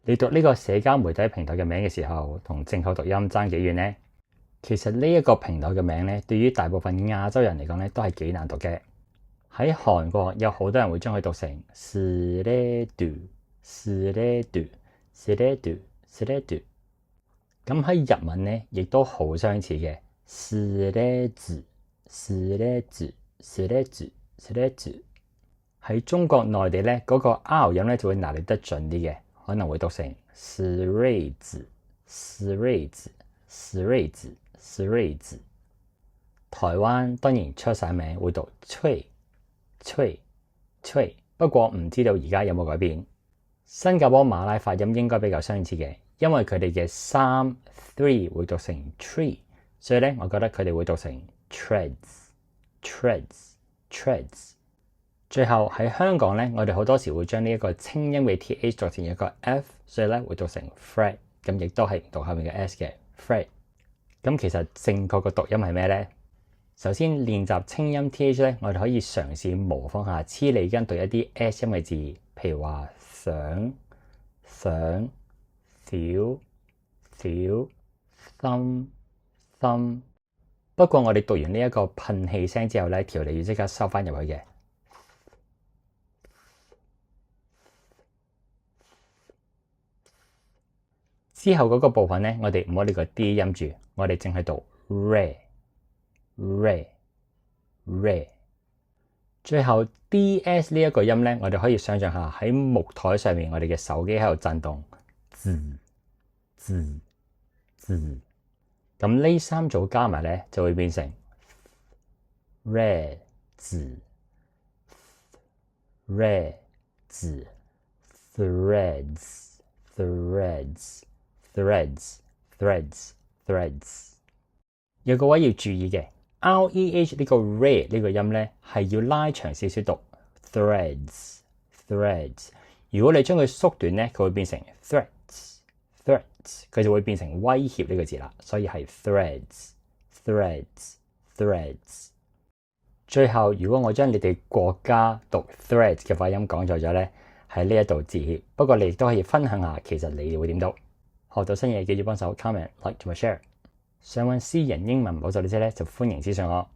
你讀呢個社交媒體平台嘅名嘅時候，同正確讀音爭幾遠呢？其實呢一個平台嘅名咧，對於大部分亞洲人嚟講咧，都係幾難讀嘅。喺韓國有好多人會將佢讀成스레드。咁喺日文咧，亦都好相似嘅스레즈。喺中國內地咧，嗰個 R 音咧就會拿捏得準啲嘅，可能會讀成스레즈。台灣當然出晒名會讀脆，不過唔知道而家有冇改變。新加坡馬拉發音應該比較相似嘅，因為佢哋嘅3會讀成 tree， 所以咧我覺得佢哋會讀成 treads。最後喺香港咧，我哋好多時會將呢一個清音嘅 th 讀成一個 f， 所以咧會讀成 fret， 咁亦都係唔讀後面嘅 s 嘅 fret。咁其實正確嘅讀音係咩咧？首先練習清音 th 咧，我哋可以嘗試模仿下黐脷根讀一啲 s 音嘅字，譬如話想、小、心。不過我哋讀完呢一個噴氣聲之後咧，條脷要即刻收翻入去嘅。之後嗰個部分咧，我哋唔好呢個 d 音住，我哋淨係讀 re。最後 ds 呢一個音咧，我哋可以想象下喺木台上面，我哋嘅手機喺度震動，咁呢三組加埋咧，就會變成 threads。有個位要注意嘅 ，reh 呢個 re 呢個音咧，係要拉長少少讀 threads。如果你將佢縮短咧，佢會變成 threats， 佢就會變成威脅呢個字啦，所以係 threads。最後，如果我將你哋國家讀 threads 嘅發音講錯咗咧，喺呢一度致歉。不過你亦都可以分享下，其實你哋會點讀？學到新嘢記住幫手 comment、like 同埋 share。想揾私人英文補習呢啲咧，就歡迎私信我。